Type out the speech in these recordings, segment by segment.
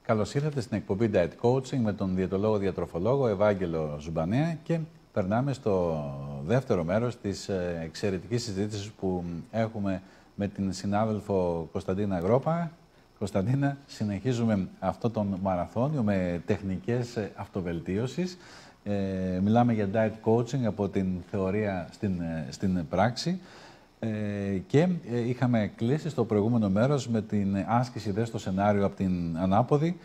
Καλώς ήρθατε στην εκπομπή Diet Coaching με τον διαιτολόγο-διατροφολόγο Ευάγγελο Ζουμπανέα και περνάμε στο δεύτερο μέρος της εξαιρετικής συζήτησης που έχουμε με την συνάδελφο Κωνσταντίνα Γρόπα. Κωνσταντίνα, συνεχίζουμε αυτό το μαραθώνιο με τεχνικές αυτοβελτίωσης. Μιλάμε για Diet Coaching από την θεωρία στην πράξη. Και είχαμε κλείσει στο προηγούμενο μέρος με την άσκηση δες στο σενάριο από την ανάποδη,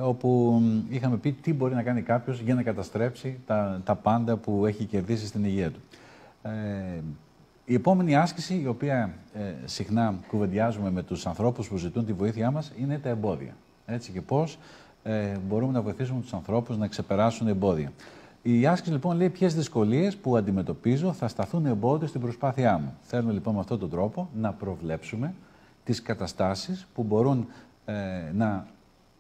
όπου είχαμε πει τι μπορεί να κάνει κάποιος για να καταστρέψει τα πάντα που έχει κερδίσει στην υγεία του. Η επόμενη άσκηση, η οποία συχνά κουβεντιάζουμε με τους ανθρώπους που ζητούν τη βοήθειά μας, είναι τα εμπόδια. Έτσι, και πώς μπορούμε να βοηθήσουμε τους ανθρώπους να ξεπεράσουν εμπόδια. Η άσκηση λοιπόν λέει ποιες δυσκολίες που αντιμετωπίζω θα σταθούν εμπόδιο στην προσπάθειά μου. Θέλουμε λοιπόν με αυτόν τον τρόπο να προβλέψουμε τις καταστάσεις που μπορούν να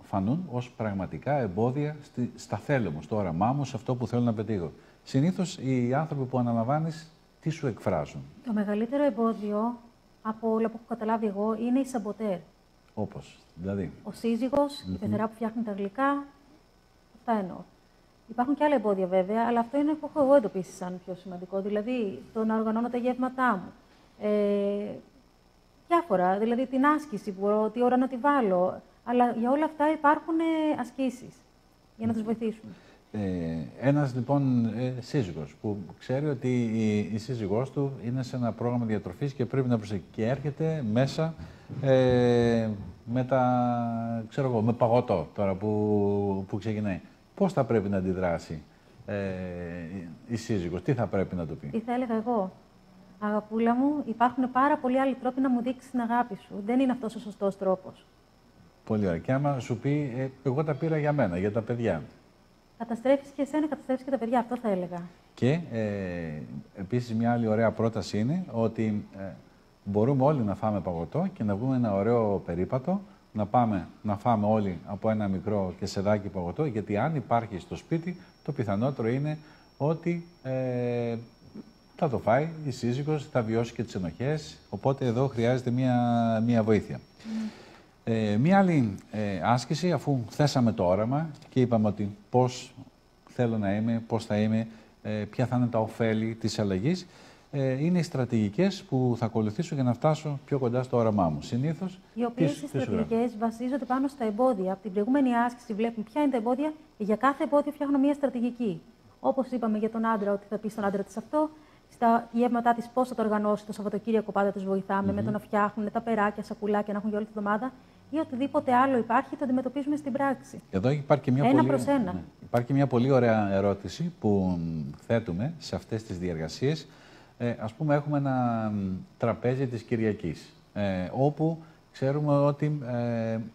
φανούν ως πραγματικά εμπόδια στα θέλω μου, στο όραμά μου, σε αυτό που θέλω να πετύχω. Συνήθως οι άνθρωποι που αναλαμβάνεις τι σου εκφράζουν? Το μεγαλύτερο εμπόδιο από όλα που έχω καταλάβει εγώ είναι η σαμποτέρ. Όπως, δηλαδή? Ο σύζυγος, η πεθερά που φτιάχνει τα γλυκά, αυτά εννοώ. Υπάρχουν και άλλα εμπόδια βέβαια, αλλά αυτό είναι που έχω εγώ εντοπίσει σαν πιο σημαντικό. Δηλαδή, το να οργανώνω τα γεύματά μου. Διάφορα, δηλαδή την άσκηση, τι ώρα να τη βάλω. Αλλά για όλα αυτά υπάρχουν ασκήσεις για να τους βοηθήσουμε. Ένας λοιπόν σύζυγος που ξέρει ότι η σύζυγός του είναι σε ένα πρόγραμμα διατροφής και πρέπει να προσέχει και έρχεται μέσα με παγωτό τώρα που ξεκινάει. Πώς θα πρέπει να αντιδράσει η σύζυγος, τι θα πρέπει να του πει? Τι θα έλεγα εγώ? Αγαπούλα μου, υπάρχουν πάρα πολλοί άλλοι τρόποι να μου δείξεις την αγάπη σου. Δεν είναι αυτός ο σωστός τρόπος. Πολύ ωραία. Και άμα σου πει, εγώ τα πήρα για μένα, για τα παιδιά. Καταστρέφεις και εσένα, καταστρέφεις και τα παιδιά. Αυτό θα έλεγα. Και επίσης μια άλλη ωραία πρόταση είναι ότι μπορούμε όλοι να φάμε παγωτό και να βγούμε ένα ωραίο περίπατο, να πάμε να φάμε όλοι από ένα μικρό κεσεδάκι παγωτό, γιατί αν υπάρχει στο σπίτι, το πιθανότερο είναι ότι θα το φάει η σύζυγος, θα βιώσει και τις ενοχές, οπότε εδώ χρειάζεται μια βοήθεια. Μία άλλη άσκηση, αφού θέσαμε το όραμα και είπαμε ότι πώς θέλω να είμαι, πώς θα είμαι, ποια θα είναι τα ωφέλη της αλλαγής, είναι οι στρατηγικές που θα ακολουθήσω για να φτάσω πιο κοντά στο όραμά μου. Συνήθως, οι οποίες οι στρατηγικές βασίζονται πάνω στα εμπόδια. Από την προηγούμενη άσκηση βλέπουμε ποια είναι τα εμπόδια και για κάθε εμπόδιο φτιάχνω μια στρατηγική. Όπως είπαμε για τον άντρα, ότι θα πει στον άντρα της αυτό, στα γεύματά της πώς θα το οργανώσει το Σαββατοκύριακο, πάντα τους βοηθάμε με το να φτιάχνουν τα περάκια, σακουλάκια να έχουν για όλη την εβδομάδα ή οτιδήποτε άλλο υπάρχει, το αντιμετωπίζουμε στην πράξη. Εδώ υπάρχει και μια πολύ ωραία ερώτηση που θέτουμε σε αυτές τις διεργασίες. Ας πούμε, έχουμε ένα τραπέζι της Κυριακής, όπου ξέρουμε ότι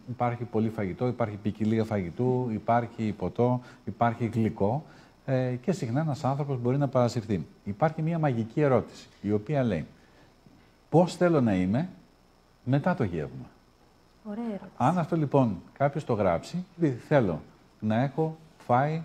υπάρχει πολύ φαγητό, υπάρχει ποικιλία φαγητού, υπάρχει ποτό, υπάρχει γλυκό και συχνά ένας άνθρωπος μπορεί να παρασυρθεί. Υπάρχει μια μαγική ερώτηση, η οποία λέει πώς θέλω να είμαι μετά το γεύμα. Ωραία ερώτηση. Αν αυτό λοιπόν κάποιος το γράψει, θέλω να έχω φάει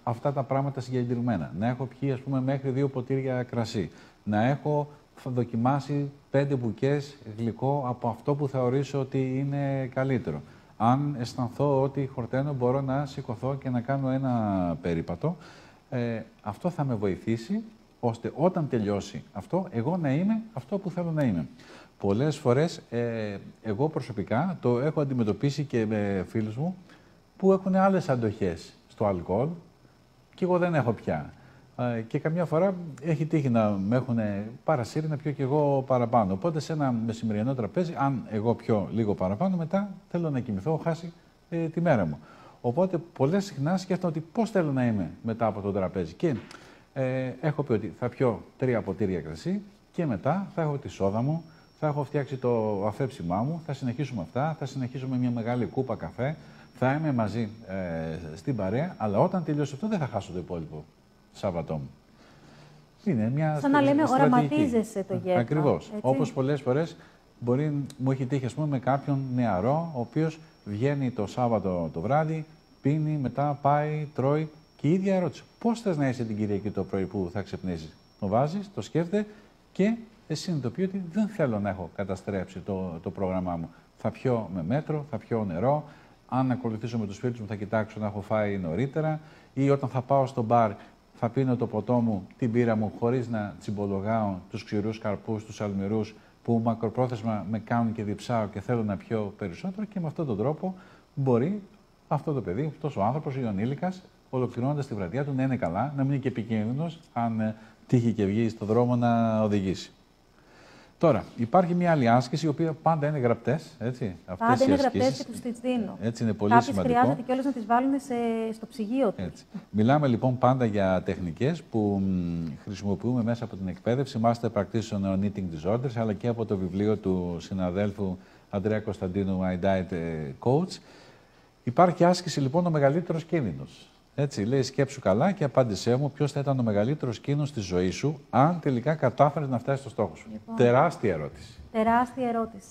αυτά τα πράγματα συγκεκριμένα, να έχω πιει ας πούμε μέχρι 2 ποτήρια κρασί, να έχω δοκιμάσει 5 μπουκές γλυκό από αυτό που θεωρήσω ότι είναι καλύτερο. Αν αισθανθώ ότι χορταίνω, μπορώ να σηκωθώ και να κάνω ένα περίπατο. Αυτό θα με βοηθήσει ώστε όταν τελειώσει αυτό, εγώ να είμαι αυτό που θέλω να είμαι. Πολλές φορές, εγώ προσωπικά το έχω αντιμετωπίσει και με φίλους μου που έχουν άλλες αντοχές στο αλκοόλ και εγώ δεν έχω πια. Και καμιά φορά έχει τύχει να με έχουν παρασύρει να πιω και εγώ παραπάνω. Οπότε σε ένα μεσημεριανό τραπέζι, αν εγώ πιω λίγο παραπάνω, μετά θέλω να κοιμηθώ, έχω χάσει τη μέρα μου. Οπότε πολλές συχνά σκέφτομαι ότι πώς θέλω να είμαι μετά από το τραπέζι. Και έχω πει ότι θα πιω 3 ποτήρια κρασί και μετά θα έχω τη σόδα μου, θα έχω φτιάξει το αφέψιμά μου, θα συνεχίσουμε αυτά, θα συνεχίσουμε μια μεγάλη κούπα καφέ, θα είμαι μαζί στην παρέα, αλλά όταν τελειώσει αυτό δεν θα χάσω το υπόλοιπο Σάββατό μου. Είναι μια σαν να λέμε οραματίζεσαι το γεύμα. Ακριβώς. Όπως πολλές φορές μου έχει τύχει ας πούμε, με κάποιον νεαρό, ο οποίος βγαίνει το Σάββατο το βράδυ, πίνει, μετά πάει, τρώει και η ίδια ερώτηση. Πώς θες να είσαι την Κυριακή το πρωί που θα ξυπνήσεις? Το βάζεις, το σκέφτεται και συνειδητοποιεί ότι δεν θέλω να έχω καταστρέψει το πρόγραμμά μου. θα πιω με μέτρο, θα πιω νερό. Αν ακολουθήσω με τους φίλους μου, θα κοιτάξω να έχω φάει νωρίτερα. Ή όταν θα πάω στο μπαρ, θα πίνω το ποτό μου, την πύρα μου, χωρίς να τσιμπολογάω τους ξηρούς καρπούς, τους αλμυρούς, που μακροπρόθεσμα με κάνουν και διψάω και θέλω να πιω περισσότερο. Και με αυτόν τον τρόπο μπορεί αυτό το παιδί, αυτός ο άνθρωπος ή ο ανήλικας, ολοκληρώνοντας τη βραδιά του, να είναι καλά, να μην είναι και επικίνδυνος, αν τύχει και βγει στον δρόμο να οδηγήσει. Τώρα, υπάρχει μια άλλη άσκηση, η οποία πάντα είναι γραπτές. Πάντα είναι γραπτές και τους τις δίνω. Έτσι είναι πολύ Κάποιες σημαντικό. χρειάζεται κιόλας να τις βάλουν στο ψυγείο του. Έτσι. Μιλάμε λοιπόν πάντα για τεχνικές που χρησιμοποιούμε μέσα από την εκπαίδευση, Master Practitioner on Eating Disorders, αλλά και από το βιβλίο του συναδέλφου Αντρέα Κωνσταντίνου, My Diet Coach. Υπάρχει άσκηση λοιπόν ο μεγαλύτερος κίνδυνος. Έτσι, λέει, σκέψου καλά και απάντησέ μου ποιος θα ήταν ο μεγαλύτερος κίνδυνος στη ζωή σου, αν τελικά κατάφερες να φτάσεις στο στόχο σου. Λοιπόν, τεράστια ερώτηση. Τεράστια ερώτηση.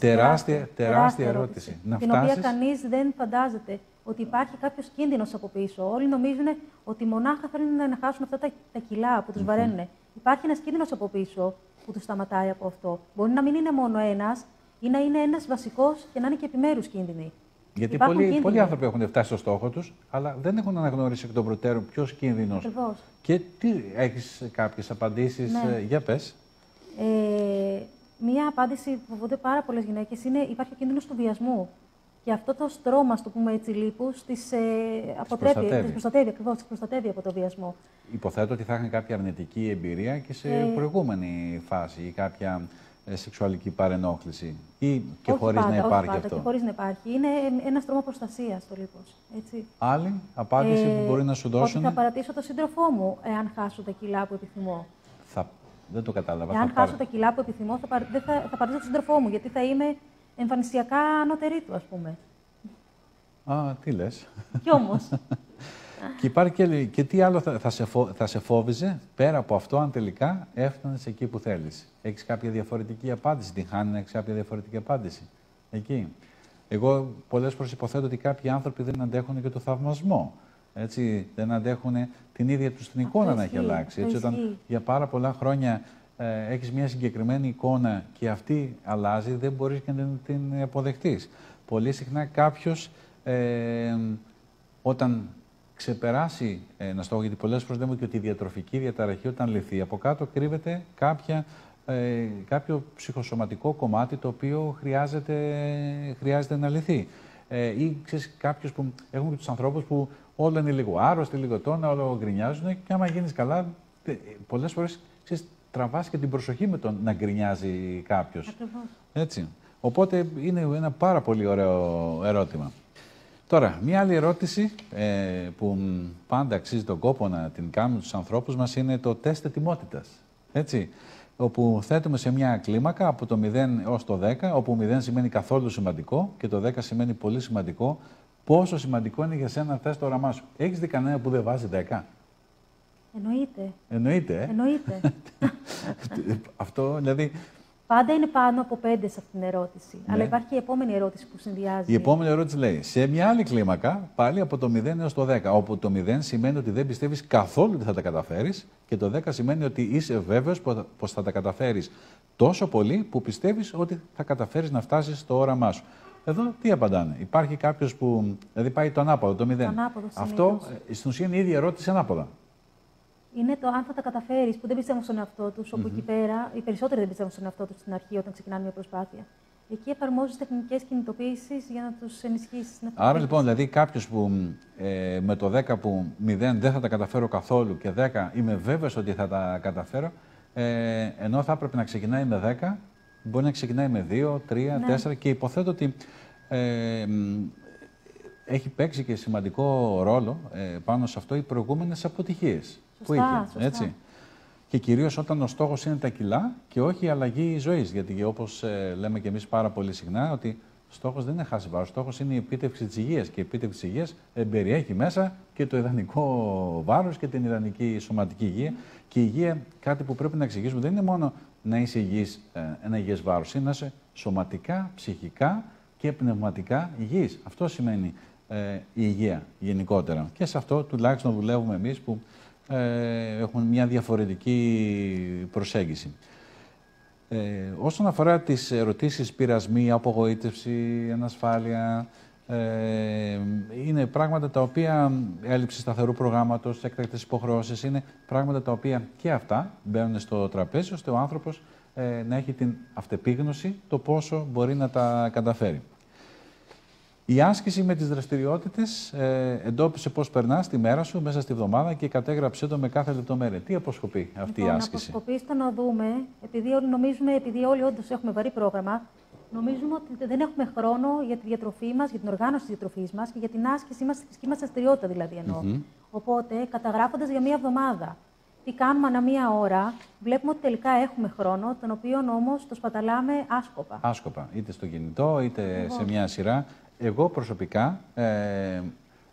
Τεράστια ερώτηση. Την οποία κανείς δεν φαντάζεται ότι υπάρχει κάποιος κίνδυνος από πίσω. Όλοι νομίζουν ότι μονάχα θέλουν να χάσουν αυτά τα κιλά που τους βαραίνουν. Υπάρχει ένας κίνδυνος από πίσω που τους σταματάει από αυτό. Μπορεί να μην είναι μόνο ένας ή να είναι ένας βασικός και να είναι και επιμέρους κίνδυνοι. Γιατί πολλοί άνθρωποι έχουν φτάσει στο στόχο τους, αλλά δεν έχουν αναγνωρίσει εκ των προτέρων ποιος κίνδυνος. Ακριβώς. Και τι, έχεις κάποιες απαντήσεις, για πες. Μία απάντηση που φοβούνται πάρα πολλές γυναίκες είναι υπάρχει ο κίνδυνος του βιασμού. Και αυτό το στρώμα, το πούμε έτσι, λίπους, τις προστατεύει από το βιασμό. Υποθέτω ότι θα είχαν κάποια αρνητική εμπειρία και σε προηγούμενη φάση ή κάποια σεξουαλική παρενόχληση ή και χωρίς να υπάρχει αυτό. Και χωρίς να υπάρχει. Είναι ένα στρώμα προστασίας το λίπος. Έτσι. Άλλη απάντηση που μπορεί να σου δώσουν. Ότι θα παρατήσω τον σύντροφό μου εάν χάσω τα κιλά που επιθυμώ. Δεν το κατάλαβα. Εάν χάσω τα κιλά που επιθυμώ, θα παρατήσω τον σύντροφό μου, γιατί θα είμαι εμφανισιακά ανώτερη του, ας πούμε. Α, τι λες. Κι όμως. Και υπάρχει και τι άλλο θα σε φόβιζε πέρα από αυτό, αν τελικά έφτανες εκεί που θέλεις. Έχεις κάποια διαφορετική απάντηση, την χάνει να έχεις κάποια διαφορετική απάντηση. Εκεί. Εγώ πολλές φορές υποθέτω ότι κάποιοι άνθρωποι δεν αντέχουν και το θαυμασμό. Έτσι, δεν αντέχουν την ίδια τους την εικόνα να έχει αλλάξει. Έτσι, όταν για πάρα πολλά χρόνια έχεις μια συγκεκριμένη εικόνα και αυτή αλλάζει, δεν μπορείς και να την αποδεχτείς. Πολύ συχνά κάποιος όταν ξεπεράσει ένα στόχο, γιατί πολλές φορές λέμε ότι η διατροφική διαταραχή όταν λυθεί, από κάτω κρύβεται κάποιο ψυχοσωματικό κομμάτι το οποίο χρειάζεται να λυθεί. Ή ξέρεις, κάποιους που έχουμε και τους ανθρώπους που όλα είναι λίγο άρρωστοι, λίγο τόνα, όλο γκρινιάζουν και άμα γίνεις καλά, πολλές φορές ξέρεις, τραβάς και την προσοχή με τον να γκρινιάζει κάποιος. Ακριβώς. Έτσι. Οπότε είναι ένα πάρα πολύ ωραίο ερώτημα. Τώρα, μία άλλη ερώτηση που πάντα αξίζει τον κόπο να την κάνουμε στους ανθρώπους μας είναι το τεστ ετοιμότητας. Έτσι, όπου θέτουμε σε μια κλίμακα από το 0 έως το 10, όπου 0 σημαίνει καθόλου σημαντικό και το 10 σημαίνει πολύ σημαντικό. Πόσο σημαντικό είναι για σένα να θες το όραμά σου. Έχεις δει κανένα που δεν βάζει 10? Εννοείται. Αυτό, δηλαδή... Πάντα είναι πάνω από 5 σε αυτήν την ερώτηση. Ναι. Αλλά υπάρχει και η επόμενη ερώτηση που συνδυάζει. Η επόμενη ερώτηση λέει, σε μια άλλη κλίμακα, πάλι από το 0 έως το 10, όπου το 0 σημαίνει ότι δεν πιστεύεις καθόλου ότι θα τα καταφέρεις και το 10 σημαίνει ότι είσαι βέβαιος πως θα τα καταφέρεις τόσο πολύ που πιστεύεις ότι θα καταφέρεις να φτάσεις στο όραμά σου. Εδώ τι απαντάνε. Υπάρχει κάποιος που δηλαδή πάει το ανάποδο, το 0. Το ανάποδο, αυτό στην ουσία είναι η ίδια ερώτηση ανάποδα. Είναι το αν θα τα καταφέρεις, που δεν πιστεύουν στον εαυτό τους, όπου εκεί πέρα οι περισσότεροι δεν πιστεύουν στον εαυτό τους στην αρχή όταν ξεκινάνε μια προσπάθεια. Εκεί εφαρμόζεις τεχνικές κινητοποίησεις για να τους ενισχύσεις. Άρα λοιπόν, δηλαδή κάποιος που με το 10 που 0 δεν θα τα καταφέρω καθόλου και 10 είμαι βέβαιος ότι θα τα καταφέρω, ενώ θα έπρεπε να ξεκινάει με 10, μπορεί να ξεκινάει με 2, 3, 4 και υποθέτω ότι έχει παίξει και σημαντικό ρόλο πάνω σε αυτό οι προηγούμενες αποτυχίες που είχε. Έτσι. Και κυρίως όταν ο στόχος είναι τα κιλά και όχι η αλλαγή ζωής. Γιατί όπως λέμε και εμείς πάρα πολύ συχνά, ότι ο στόχος δεν είναι χάσει βάρος, ο στόχος είναι η επίτευξη της υγείας. Και η επίτευξη της υγείας περιέχει μέσα και το ιδανικό βάρος και την ιδανική σωματική υγεία. Και η υγεία, κάτι που πρέπει να εξηγήσουμε, δεν είναι μόνο να είσαι υγιής, ένα υγιές βάρος, είναι να είσαι σωματικά, ψυχικά και πνευματικά υγιής. Αυτό σημαίνει η υγεία γενικότερα. Και σε αυτό τουλάχιστον δουλεύουμε εμείς που έχουμε μια διαφορετική προσέγγιση. Όσον αφορά τις ερωτήσεις πειρασμοί, απογοήτευση, ανασφάλεια, είναι πράγματα τα οποία, έλλειψη σταθερού προγράμματος, έκτακτες υποχρεώσεις, είναι πράγματα τα οποία και αυτά μπαίνουν στο τραπέζι, ώστε ο άνθρωπος να έχει την αυτεπίγνωση το πόσο μπορεί να τα καταφέρει. Η άσκηση με τις δραστηριότητες εντόπισε πώς περνάς τη μέρα σου μέσα στη βδομάδα και κατέγραψε το με κάθε λεπτομέρεια. Τι αποσκοπεί αυτή η άσκηση? Αποσκοπεί στο να δούμε, επειδή όλοι όντως έχουμε βαρύ πρόγραμμα, νομίζουμε ότι δεν έχουμε χρόνο για τη διατροφή μας, για την οργάνωση της διατροφής μας και για την άσκησή μας, τη φυσική μας δραστηριότητα δηλαδή εννοώ. Οπότε, καταγράφοντας για μία εβδομάδα τι κάνουμε ανά μία ώρα, βλέπουμε ότι τελικά έχουμε χρόνο, τον οποίο όμως το σπαταλάμε άσκοπα. Άσκοπα, είτε στο κινητό, είτε σε μια σειρά. Εγώ προσωπικά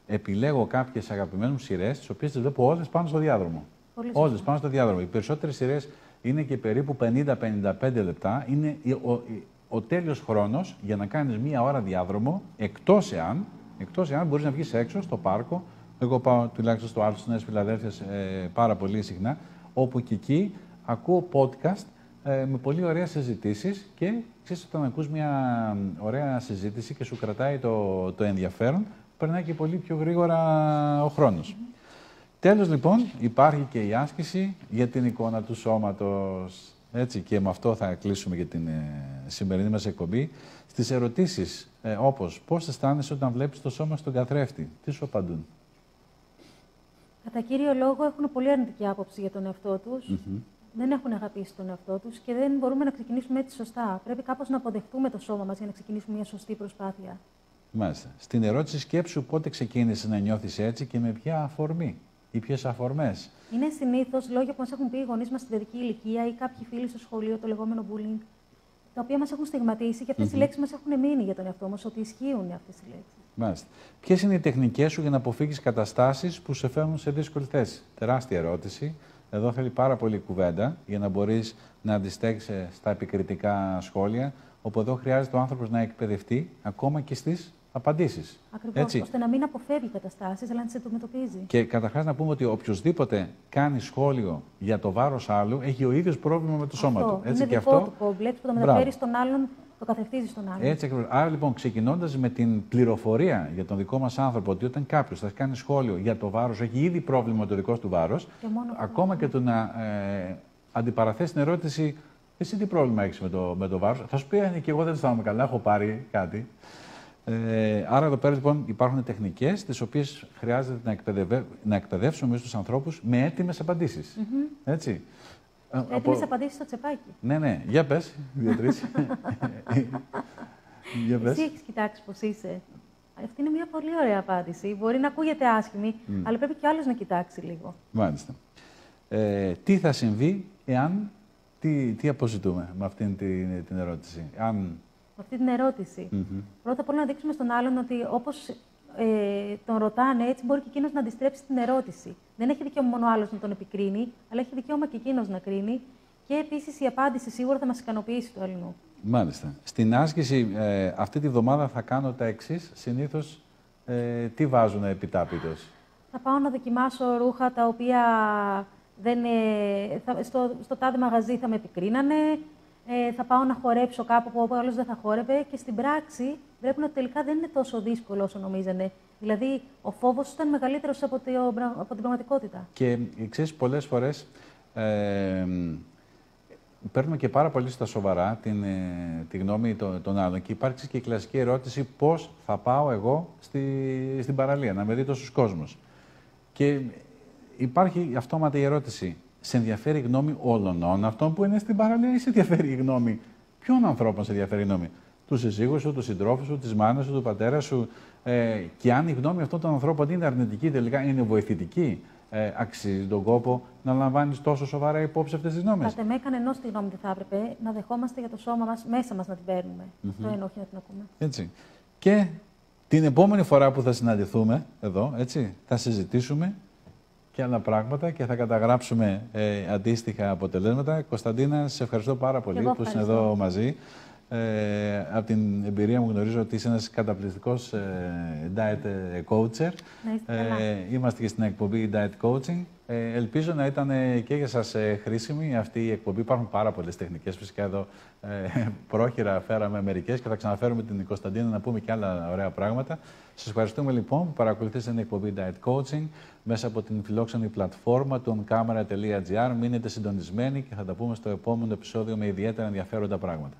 επιλέγω κάποιες αγαπημένες μου σειρές, τις οποίες τις βλέπω όλες πάνω στο διάδρομο. Όλες πάνω στο διάδρομο. Οι περισσότερες σειρές είναι και περίπου 50-55 λεπτά. Είναι ο τέλειος χρόνος για να κάνεις μία ώρα διάδρομο, εκτός εάν μπορείς να βγεις έξω στο πάρκο. Εγώ πάω τουλάχιστον στο Άλσο της Νέας Φιλαδέλφειας πάρα πολύ συχνά, όπου και εκεί ακούω podcast με πολύ ωραίες συζητήσεις και ξέρεις, όταν ακούς μια ωραία συζήτηση και σου κρατάει το ενδιαφέρον, περνάει και πολύ πιο γρήγορα ο χρόνος. Τέλος, λοιπόν, υπάρχει και η άσκηση για την εικόνα του σώματος. Έτσι, και με αυτό θα κλείσουμε για την σημερινή μας εκπομπή. Στις ερωτήσεις, όπως πώς αισθάνεσαι όταν βλέπεις το σώμα στον καθρέφτη, τι σου απαντούν? Κατά κύριο λόγο έχουν πολύ αρνητική άποψη για τον εαυτό τους. Δεν έχουν αγαπήσει τον εαυτό τους και δεν μπορούμε να ξεκινήσουμε έτσι σωστά. Πρέπει κάπως να αποδεχτούμε το σώμα μας για να ξεκινήσουμε μια σωστή προσπάθεια. Μάλιστα. Στην ερώτηση σκέψου πότε ξεκίνησες να νιώθεις έτσι και με ποια αφορμή ή ποιες αφορμές? Είναι συνήθως λόγια που μας έχουν πει οι γονείς μας στην παιδική ηλικία ή κάποιοι φίλοι στο σχολείο, το λεγόμενο bullying, τα οποία μας έχουν στιγματίσει και αυτές οι λέξεις μας έχουν μείνει για τον εαυτό μας, ότι ισχύουν αυτές οι λέξεις. Μάλιστα. Ποιες είναι οι τεχνικές σου για να αποφύγεις καταστάσεις που σε φέρνουν σε δύσκολη θέση? Τεράστια ερώτηση. Εδώ θέλει πάρα πολύ κουβέντα για να μπορείς να αντιστέξεις στα επικριτικά σχόλια, όπου εδώ χρειάζεται ο άνθρωπος να εκπαιδευτεί ακόμα και στις απαντήσεις. Ακριβώς, ώστε να μην αποφεύγει καταστάσεις, αλλά να τις αντιμετωπίζει. Και καταρχάς να πούμε ότι οποιοδήποτε κάνει σχόλιο για το βάρος άλλου έχει ο ίδιος πρόβλημα με το σώμα του. Έτσι, είναι δικό του κόμπλεξ που το μεταφέρει στον άλλον, το καθρεφτίζει στον άλλον. Έτσι ακριβώς. Άρα λοιπόν, ξεκινώντας με την πληροφορία για τον δικό μας άνθρωπο, ότι όταν κάποιος θα κάνει σχόλιο για το βάρος, έχει ήδη πρόβλημα με το δικό του βάρος, ακόμα και το να αντιπαραθέσει την ερώτηση, εσύ τι πρόβλημα έχεις με το βάρος, θα σου πει και εγώ δεν αισθάνομαι καλά, έχω πάρει κάτι. Άρα εδώ πέρα λοιπόν υπάρχουν τεχνικές τις οποίες χρειάζεται να εκπαιδεύσουμε εμείς τους ανθρώπους με έτοιμες απαντήσεις. Έτσι. Έτοιμες απαντήσεις στο τσεπάκι. Ναι. Για πες, δύο-τρεις. Εσύ έχεις κοιτάξει πώς είσαι? Αυτή είναι μια πολύ ωραία απάντηση. Μπορεί να ακούγεται άσχημη, αλλά πρέπει και άλλος να κοιτάξει λίγο. Μάλιστα. Τι θα συμβεί εάν... Τι αποζητούμε με αυτήν την ερώτηση? Με αυτή την ερώτηση. Πρώτα απ' όλα να δείξουμε στον άλλον ότι όπως τον ρωτάνε, έτσι μπορεί και εκείνος να αντιστρέψει την ερώτηση. Δεν έχει δικαίωμα μόνο ο άλλος να τον επικρίνει, αλλά έχει δικαίωμα και εκείνος να κρίνει. Και επίσης η απάντηση σίγουρα θα μας ικανοποιήσει του αλλού. Μάλιστα. Στην άσκηση αυτή τη βδομάδα θα κάνω τα εξής. Συνήθως τι βάζουν επιτάπητος? Θα πάω να δοκιμάσω ρούχα τα οποία στο τάδε μαγαζί θα με επικρίνανε. Θα πάω να χορέψω κάπου που ο άλλος δεν θα χόρευε και στην πράξη βλέπουν ότι τελικά δεν είναι τόσο δύσκολο όσο νομίζανε. Δηλαδή, ο φόβος ήταν μεγαλύτερος από την πραγματικότητα. Και ξέρεις, πολλές φορές παίρνουμε και πάρα πολύ στα σοβαρά τη γνώμη των άλλων και υπάρχει και η κλασική ερώτηση πώς θα πάω εγώ στην παραλία, να με δει τόσος κόσμος. Και υπάρχει αυτόματα η ερώτηση, σε ενδιαφέρει η γνώμη όλων αυτών που είναι στην παραλία ή σε ενδιαφέρει η γνώμη ποιων ανθρώπων σε ενδιαφέρει η γνώμη? Του συζύγου σου, του συντρόφου σου, τη μάνα σου, του πατέρα σου. Και αν η γνώμη αυτών των ανθρώπων είναι αρνητική, τελικά είναι βοηθητική, αξίζει τον κόπο να λαμβάνει τόσο σοβαρά υπόψη αυτές τις γνώμες? Κατ' εμέ, κανενός τη γνώμη δεν θα έπρεπε να δεχόμαστε για το σώμα μας, μέσα μας να την παίρνουμε. Αυτό εννοώ, όχι να την ακούμε. Έτσι. Και την επόμενη φορά που θα συναντηθούμε εδώ, έτσι, θα συζητήσουμε και άλλα πράγματα και θα καταγράψουμε αντίστοιχα αποτελέσματα. Κωνσταντίνα, σε ευχαριστώ πάρα πολύ που είσαι εδώ μαζί. Από την εμπειρία μου γνωρίζω ότι είσαι ένας καταπληκτικός diet coacher. Είμαστε και στην εκπομπή Diet Coaching Ελπίζω να ήταν και για σας χρήσιμη αυτή η εκπομπή. Υπάρχουν πάρα πολλές τεχνικές. Φυσικά εδώ πρόχειρα φέραμε μερικές και θα ξαναφέρουμε την Κωνσταντίνα να πούμε και άλλα ωραία πράγματα. Σας ευχαριστούμε λοιπόν που παρακολουθήσατε την εκπομπή Diet Coaching μέσα από την φιλόξενη πλατφόρμα του onCamera.gr. Μείνετε συντονισμένοι και θα τα πούμε στο επόμενο επεισόδιο με ιδιαίτερα ενδιαφέροντα πράγματα.